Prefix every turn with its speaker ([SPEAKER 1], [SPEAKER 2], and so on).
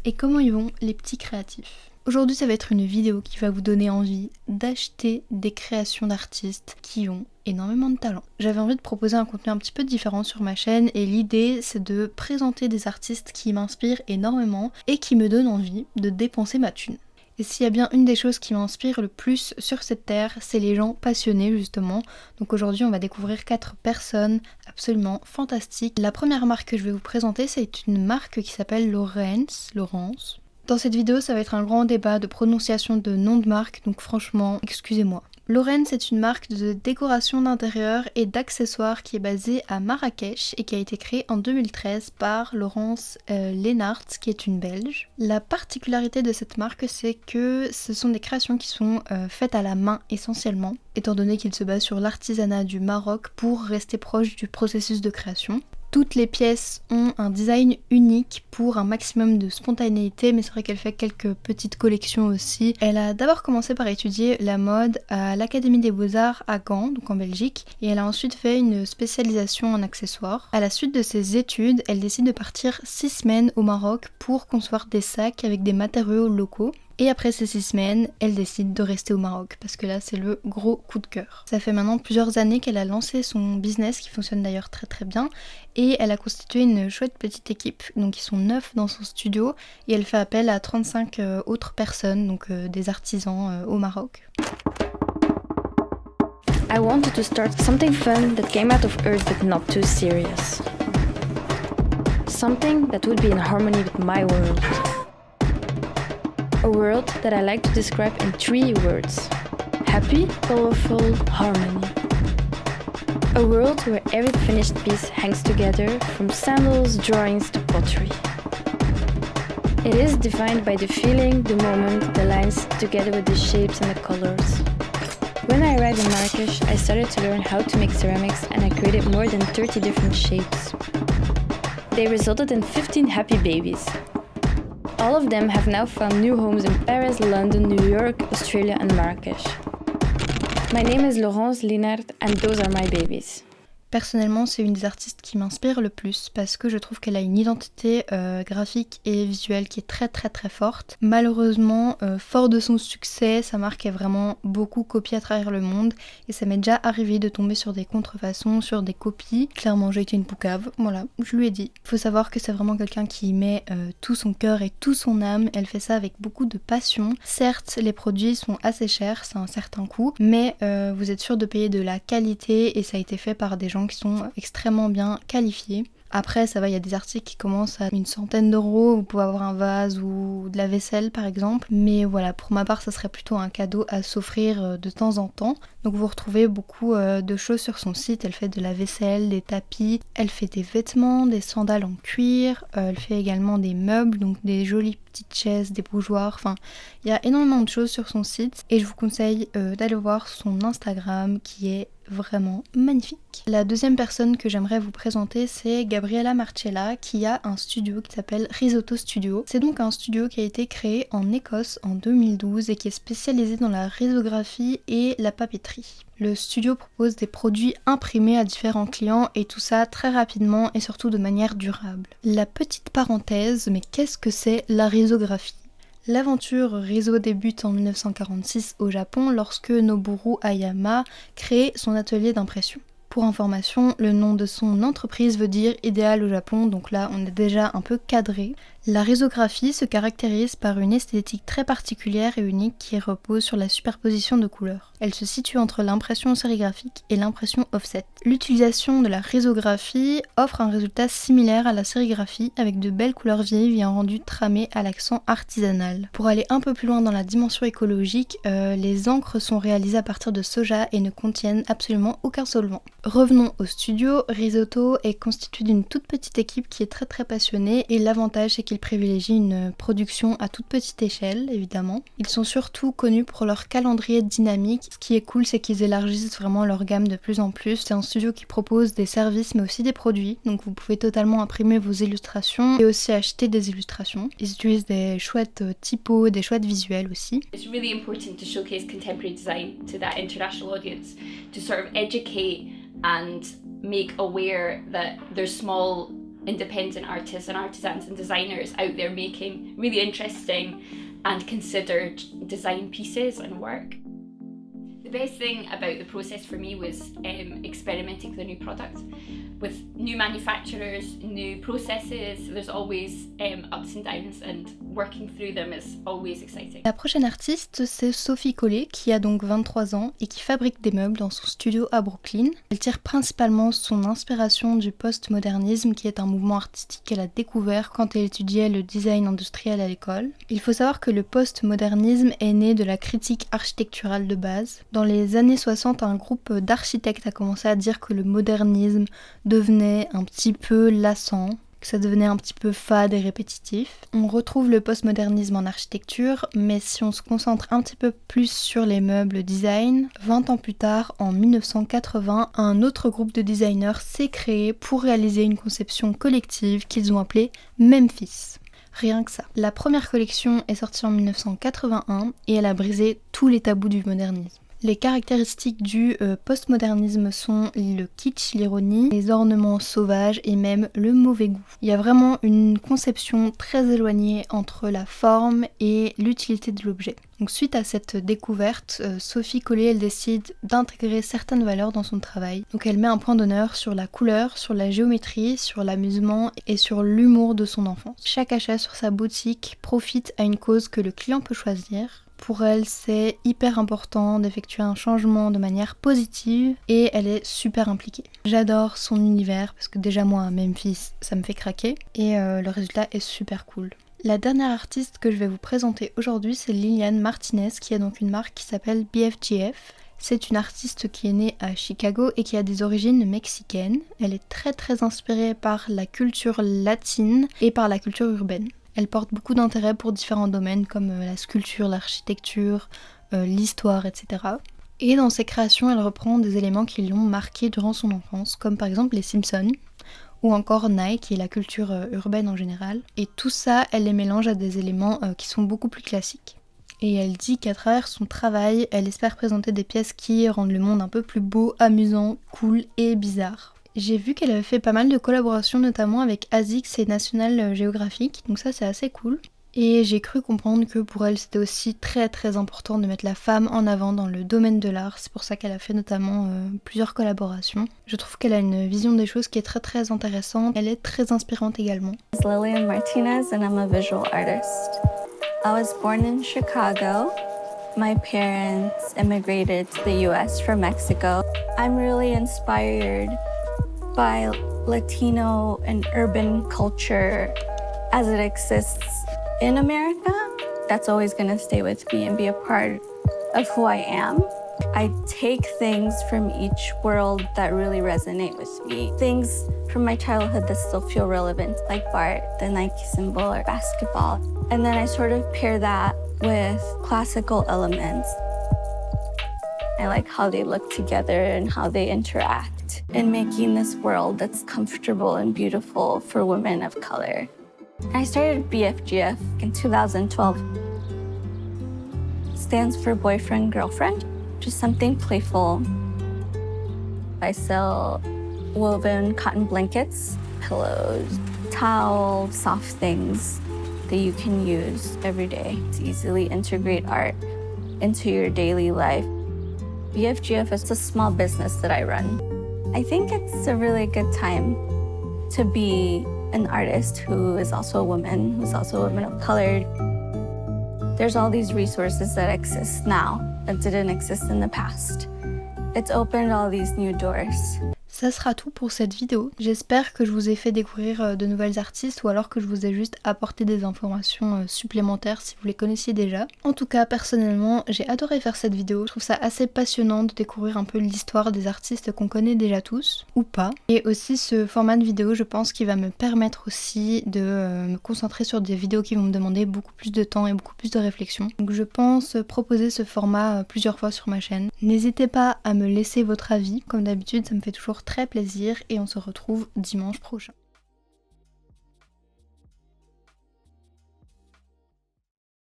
[SPEAKER 1] Et comment ils vont les petits créatifs? Aujourd'hui ça va être une vidéo qui va vous donner envie d'acheter des créations d'artistes qui ont énormément de talent. J'avais envie de proposer un contenu un petit peu différent sur ma chaîne et l'idée c'est de présenter des artistes qui m'inspirent énormément et qui me donnent envie de dépenser ma thune. Et s'il y a bien une des choses qui m'inspire le plus sur cette terre, c'est les gens passionnés justement. Donc aujourd'hui on va découvrir 4 personnes absolument fantastiques. La première marque que je vais vous présenter c'est une marque qui s'appelle Laurence. Dans cette vidéo ça va être un grand débat de prononciation de nom de marque, donc franchement excusez-moi. Laurence est une marque de décoration d'intérieur et d'accessoires qui est basée à Marrakech et qui a été créée en 2013 par Laurence Leenaert qui est une Belge. La particularité de cette marque c'est que ce sont des créations qui sont faites à la main essentiellement, étant donné qu'il se base sur l'artisanat du Maroc pour rester proche du processus de création. Toutes les pièces ont un design unique pour un maximum de spontanéité, mais c'est vrai qu'elle fait quelques petites collections aussi. Elle a d'abord commencé par étudier la mode à l'Académie des Beaux-Arts à Gand, donc en Belgique, et elle a ensuite fait une spécialisation en accessoires. À la suite de ses études, elle décide de partir 6 semaines au Maroc pour concevoir des sacs avec des matériaux locaux. Et après ces 6 semaines, elle décide de rester au Maroc parce que là c'est le gros coup de cœur. Ça fait maintenant plusieurs années qu'elle a lancé son business qui fonctionne d'ailleurs très très bien et elle a constitué une chouette petite équipe, donc ils sont 9 dans son studio et elle fait appel à 35 autres personnes, donc des artisans au Maroc.
[SPEAKER 2] I wanted to start something fun that came out of earth but not too serious. Something that would be in harmony with my world. A world that I like to describe in 3 words. Happy, colorful, harmony. A world where every finished piece hangs together, from sandals, drawings to pottery. It is defined by the feeling, the moment, the lines, together with the shapes and the colors. When I arrived in Marrakesh, I started to learn how to make ceramics and I created more than 30 different shapes. They resulted in 15 happy babies. All of them have now found new homes in Paris, London, New York, Australia and Marrakesh. My name is Laurence Leenaert and those are my babies.
[SPEAKER 1] Personnellement, c'est une des artistes qui m'inspire le plus parce que je trouve qu'elle a une identité graphique et visuelle qui est très très très forte. Malheureusement, fort de son succès, sa marque est vraiment beaucoup copiée à travers le monde et ça m'est déjà arrivé de tomber sur des contrefaçons, sur des copies. Clairement, j'ai été une poucave, voilà, je lui ai dit. Il faut savoir que c'est vraiment quelqu'un qui met tout son cœur et toute son âme. Elle fait ça avec beaucoup de passion. Certes, les produits sont assez chers, c'est un certain coût, mais vous êtes sûr de payer de la qualité et ça a été fait par des gens qui sont extrêmement bien qualifiés. Après ça va, il y a des articles qui commencent à une centaine d'euros, vous pouvez avoir un vase ou de la vaisselle par exemple, mais voilà, pour ma part ça serait plutôt un cadeau à s'offrir de temps en temps. Donc vous retrouvez beaucoup de choses sur son site, elle fait de la vaisselle, des tapis, elle fait des vêtements, des sandales en cuir, elle fait également des meubles, donc des jolies petites chaises, des bougeoirs, enfin il y a énormément de choses sur son site et je vous conseille d'aller voir son Instagram qui est vraiment magnifique. La deuxième personne que j'aimerais vous présenter c'est Gabriella Marcella qui a un studio qui s'appelle Risotto Studio. C'est donc un studio qui a été créé en Écosse en 2012 et qui est spécialisé dans la risographie et la papeterie. Le studio propose des produits imprimés à différents clients et tout ça très rapidement et surtout de manière durable. La petite parenthèse, mais qu'est-ce que c'est la risographie ? L'aventure Riso débute en 1946 au Japon lorsque Noboru Hayama crée son atelier d'impression. Pour information, le nom de son entreprise veut dire idéal au Japon, donc là on est déjà un peu cadré. La risographie se caractérise par une esthétique très particulière et unique qui repose sur la superposition de couleurs. Elle se situe entre l'impression sérigraphique et l'impression offset. L'utilisation de la risographie offre un résultat similaire à la sérigraphie avec de belles couleurs vives et un rendu tramé à l'accent artisanal. Pour aller un peu plus loin dans la dimension écologique, les encres sont réalisées à partir de soja et ne contiennent absolument aucun solvant. Revenons au studio. Risotto est constitué d'une toute petite équipe qui est très très passionnée et l'avantage c'est qu'ils privilégient une production à toute petite échelle évidemment. Ils sont surtout connus pour leur calendrier dynamique. Ce qui est cool c'est qu'ils élargissent vraiment leur gamme de plus en plus. C'est un studio qui propose des services mais aussi des produits, donc vous pouvez totalement imprimer vos illustrations et aussi acheter des illustrations. Ils utilisent des chouettes typos, des chouettes visuels aussi.
[SPEAKER 3] It's really important to showcase contemporary design to that international audience, to sort of educate and make aware that there's small independent artists and artisans and designers out there making really interesting and considered design pieces and work. The best thing about the process for me was experimenting with a new product. With new manufacturers, new processes, there's always ups and downs, and working through them is always exciting.
[SPEAKER 1] La prochaine artiste, c'est Sophie Collet, qui a donc 23 ans et qui fabrique des meubles dans son studio à Brooklyn. Elle tire principalement son inspiration du postmodernisme, qui est un mouvement artistique qu'elle a découvert quand elle étudiait le design industriel à l'école. Il faut savoir que le postmodernisme est né de la critique architecturale de base. Dans les années 60, un groupe d'architectes a commencé à dire que le modernisme devenait un petit peu lassant, que ça devenait un petit peu fade et répétitif. On retrouve le postmodernisme en architecture, mais si on se concentre un petit peu plus sur les meubles design, 20 ans plus tard, en 1980, un autre groupe de designers s'est créé pour réaliser une conception collective qu'ils ont appelée Memphis. Rien que ça. La première collection est sortie en 1981 et elle a brisé tous les tabous du modernisme. Les caractéristiques du postmodernisme sont le kitsch, l'ironie, les ornements sauvages et même le mauvais goût. Il y a vraiment une conception très éloignée entre la forme et l'utilité de l'objet. Donc suite à cette découverte, Sophie Collet, elle décide d'intégrer certaines valeurs dans son travail. Donc elle met un point d'honneur sur la couleur, sur la géométrie, sur l'amusement et sur l'humour de son enfance. Chaque achat sur sa boutique profite à une cause que le client peut choisir. Pour elle, c'est hyper important d'effectuer un changement de manière positive et elle est super impliquée. J'adore son univers parce que déjà moi, Memphis, ça me fait craquer et le résultat est super cool. La dernière artiste que je vais vous présenter aujourd'hui, c'est Liliane Martinez qui a donc une marque qui s'appelle BFGF. C'est une artiste qui est née à Chicago et qui a des origines mexicaines. Elle est très inspirée par la culture latine et par la culture urbaine. Elle porte beaucoup d'intérêt pour différents domaines comme la sculpture, l'architecture, l'histoire, etc. Et dans ses créations, elle reprend des éléments qui l'ont marquée durant son enfance, comme par exemple les Simpsons, ou encore Nike et la culture urbaine en général. Et tout ça, elle les mélange à des éléments qui sont beaucoup plus classiques. Et elle dit qu'à travers son travail, elle espère présenter des pièces qui rendent le monde un peu plus beau, amusant, cool et bizarre. J'ai vu qu'elle avait fait pas mal de collaborations, notamment avec ASICS et National Geographic, donc ça c'est assez cool. Et j'ai cru comprendre que pour elle c'était aussi très important de mettre la femme en avant dans le domaine de l'art, c'est pour ça qu'elle a fait notamment plusieurs collaborations. Je trouve qu'elle a une vision des choses qui est très intéressante, elle est très inspirante également.
[SPEAKER 4] Liliane Martinez and I'm a visual artist. I was born in Chicago. My parents immigrated to the US from Mexico. I'm really inspired by Latino and urban culture as it exists in America. That's always gonna stay with me and be a part of who I am. I take things from each world that really resonate with me. Things from my childhood that still feel relevant, like Bart, the Nike symbol, or basketball. And then I sort of pair that with classical elements. I like how they look together and how they interact in making this world that's comfortable and beautiful for women of color. I started BFGF in 2012. It stands for boyfriend, girlfriend, just something playful. I sell woven cotton blankets, pillows, towels, soft things that you can use every day to easily integrate art into your daily life. BFGF is a small business that I run. I think it's a really good time to be an artist who is also a woman, who's also a woman of color. There's all these resources that exist now that didn't exist in the past. It's opened all these new doors.
[SPEAKER 1] Ça sera tout pour cette vidéo. J'espère que je vous ai fait découvrir de nouvelles artistes ou alors que je vous ai juste apporté des informations supplémentaires si vous les connaissiez déjà. En tout cas, personnellement, j'ai adoré faire cette vidéo. Je trouve ça assez passionnant de découvrir un peu l'histoire des artistes qu'on connaît déjà tous, ou pas. Et aussi ce format de vidéo, je pense qu'il va me permettre aussi de me concentrer sur des vidéos qui vont me demander beaucoup plus de temps et beaucoup plus de réflexion. Donc je pense proposer ce format plusieurs fois sur ma chaîne. N'hésitez pas à me laisser votre avis. Comme d'habitude, ça me fait toujours très plaisir et on se retrouve dimanche prochain.